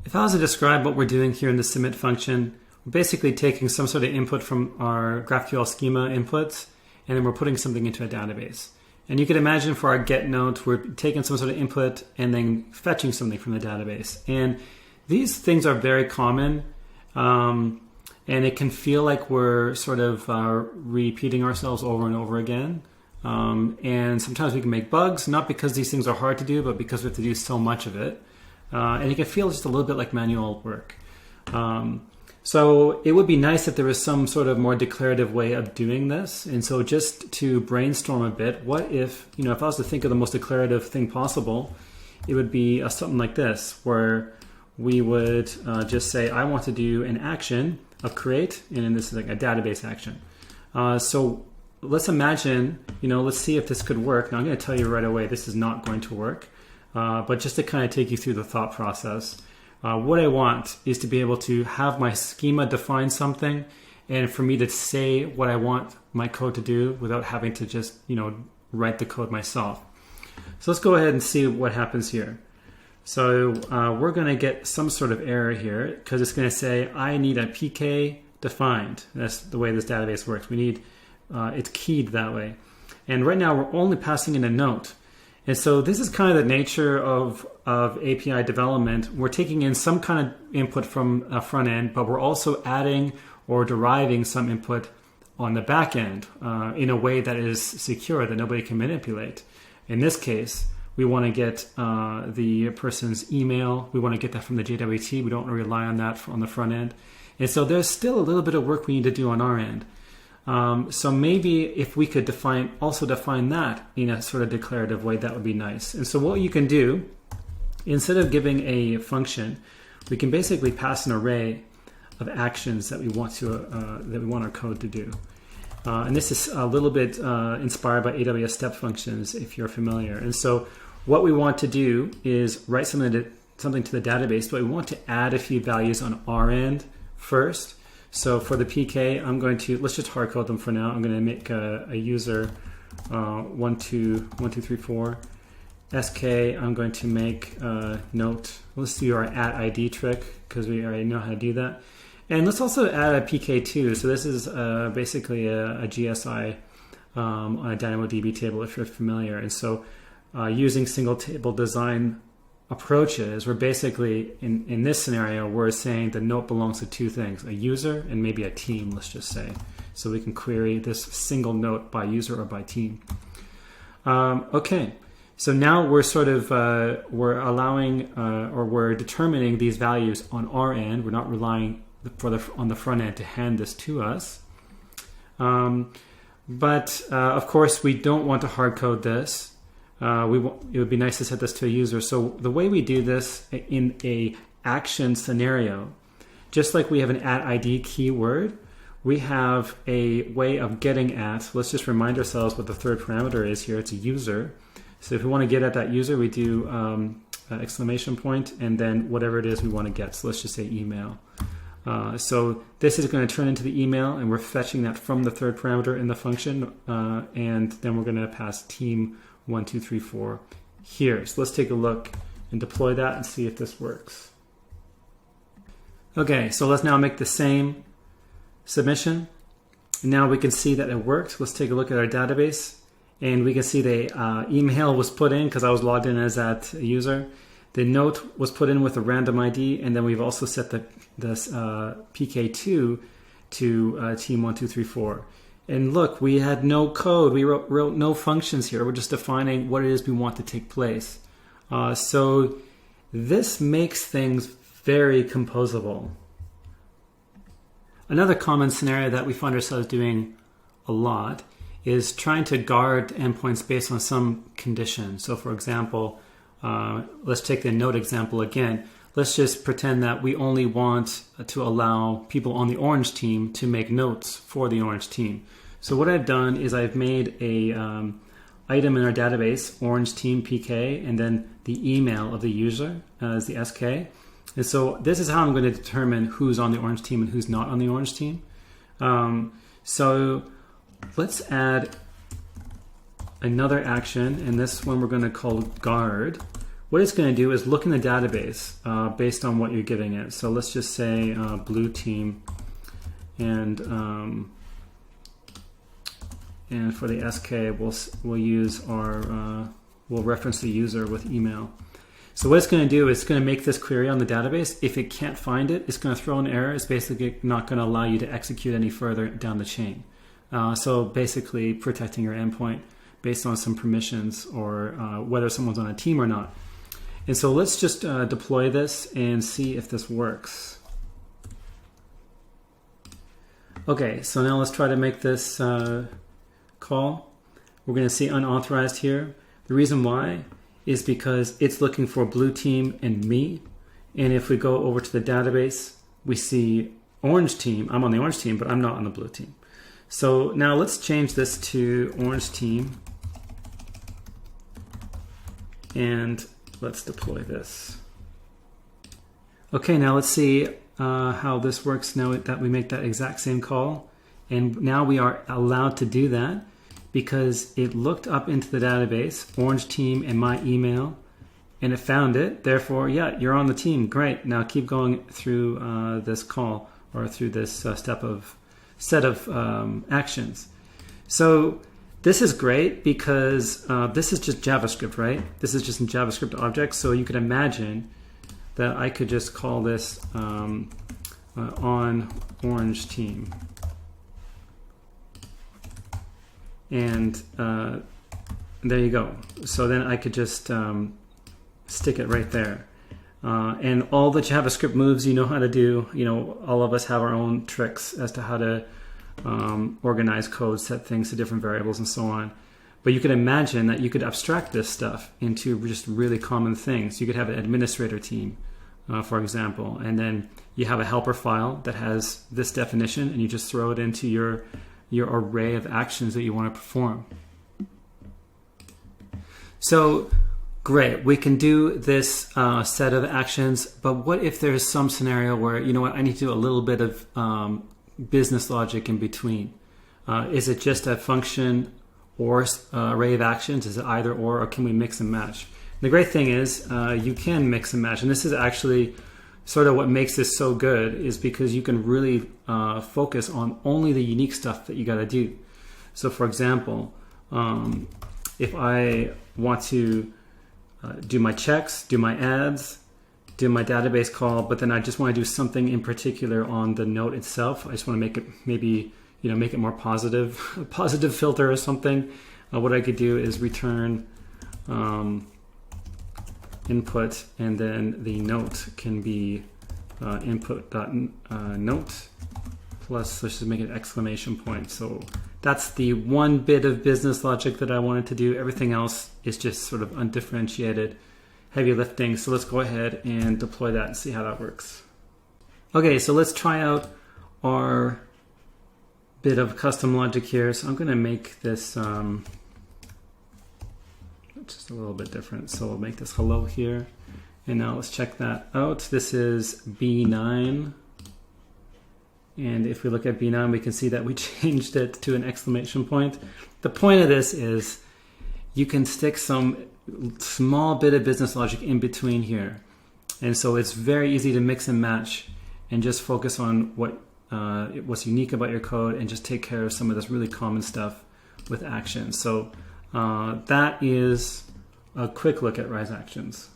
If I was to describe what we're doing here in the submit function, we're basically taking some sort of input from our GraphQL schema inputs, and then we're putting something into a database. And you could imagine for our get note, we're taking some sort of input and then fetching something from the database. And these things are very common, and it can feel like we're sort of repeating ourselves over and over again. And sometimes we can make bugs, not because these things are hard to do, but because we have to do so much of it. And it can feel just a little bit like manual work. So it would be nice if there was some sort of more declarative way of doing this. And so just to brainstorm a bit, what if I was to think of the most declarative thing possible, it would be something like this, where we would just say, I want to do an action of create, and then this is like a database action. So let's imagine, let's see if this could work. Now I'm going to tell you right away, this is not going to work. But just to kind of take you through the thought process, what I want is to be able to have my schema define something, and for me to say what I want my code to do without having to just, write the code myself. So let's go ahead and see what happens here. So we're going to get some sort of error here because it's going to say, I need a PK defined. That's the way this database works. We need, it's keyed that way. And right now we're only passing in a note. And so this is kind of the nature of API development. We're taking in some kind of input from a front end, but we're also adding or deriving some input on the back end in a way that is secure, that nobody can manipulate. In this case, we want to get the person's email. We want to get that from the JWT. We don't want to rely on that on the front end. And so there's still a little bit of work we need to do on our end. So maybe if we could also define that in a sort of declarative way, that would be nice. And so what you can do, instead of giving a function, we can basically pass an array of actions that we want our code to do. And this is a little bit inspired by AWS step functions, if you're familiar. And so what we want to do is write something to the database, but we want to add a few values on our end first. So for the PK, let's just hard code them for now. I'm going to make a user 1234. SK, I'm going to make a note. Let's do our @ID trick because we already know how to do that. And let's also add a PK2. So this is basically a GSI on a DynamoDB table if you're familiar. And so using single table design approaches, we're basically, in this scenario, we're saying the note belongs to two things, a user and maybe a team, let's just say. So we can query this single note by user or by team. Okay, so now we're sort of, we're allowing, or we're determining these values on our end. We're not relying on the front end to hand this to us. But of course, we don't want to hard code this. It would be nice to set this to a user. So the way we do this in a action scenario, just like we have an @ID keyword, we have a way of getting at. Let's just remind ourselves what the third parameter is here. It's a user. So if we want to get at that user, we do exclamation point and then whatever it is we want to get. So let's just say email. So this is going to turn into the email, and we're fetching that from the third parameter in the function, and then we're going to pass team 1234 here. So let's take a look and deploy that and see if this works. Okay, so let's now make the same submission. And now we can see that it worked. Let's take a look at our database, and we can see the email was put in because I was logged in as that user. The note was put in with a random ID, and then we've also set this PK2 to team 1234. And look, we had no code. We wrote no functions here. We're just defining what it is we want to take place. So this makes things very composable. Another common scenario that we find ourselves doing a lot is trying to guard endpoints based on some condition. So for example, let's take the note example again. Let's just pretend that we only want to allow people on the orange team to make notes for the orange team. So what I've done is I've made a item in our database, orange team PK, and then the email of the user as the SK. And so this is how I'm going to determine who's on the orange team and who's not on the orange team. So let's add another action, and this one we're going to call guard, what it's going to do is look in the database based on what you're giving it. So let's just say blue team, and for the SK we'll use our we'll reference the user with email. So what it's going to do is it's going to make this query on the database. If it can't find it, it's going to throw an error. It's basically not going to allow you to execute any further down the chain. So basically protecting your endpoint based on some permissions or whether someone's on a team or not. And so let's just deploy this and see if this works. Okay, so now let's try to make this call. We're going to see unauthorized here. The reason why is because it's looking for blue team and me. And if we go over to the database, we see orange team. I'm on the orange team, but I'm not on the blue team. So now let's change this to orange team. And let's deploy this. Okay, now let's see how this works now that we make that exact same call. And now we are allowed to do that because it looked up into the database, orange team and my email, and it found it. Therefore, yeah, you're on the team. Great. Now keep going through this call or through this set of actions. So this is great because this is just JavaScript, right? This is just in JavaScript objects. So you could imagine that I could just call this on orange team. And there you go. So then I could just stick it right there. And all the JavaScript moves you know how to do. You know, all of us have our own tricks as to how to organize code, set things to different variables and so on. But you could imagine that you could abstract this stuff into just really common things. You could have an administrator team, for example, and then you have a helper file that has this definition and you just throw it into your array of actions that you want to perform. So great, we can do this set of actions, but what if there's some scenario where, you know what, I need to do a little bit of business logic in between? Is it just a function or array of actions? Is it either or can we mix and match? The great thing is you can mix and match, and this is actually sort of what makes this so good, is because you can really focus on only the unique stuff that you got to do. So for example, if I want to do my checks, do my ads, do my database call, but then I just want to do something in particular on the note itself, I just want to make it maybe, you know, make it more positive, a positive filter or something. What I could do is return input, and then the note can be input.note plus, let's just make it exclamation point. So that's the one bit of business logic that I wanted to do. Everything else is just sort of undifferentiated heavy lifting. So let's go ahead and deploy that and see how that works. Okay, so let's try out our bit of custom logic here. So I'm going to make this just a little bit different. So we'll make this hello here. And now let's check that out. This is B9. And if we look at B9, we can see that we changed it to an exclamation point. The point of this is you can stick some small bit of business logic in between here. And so it's very easy to mix and match and just focus on what's unique about your code and just take care of some of this really common stuff with actions. So that is a quick look at Rise Actions.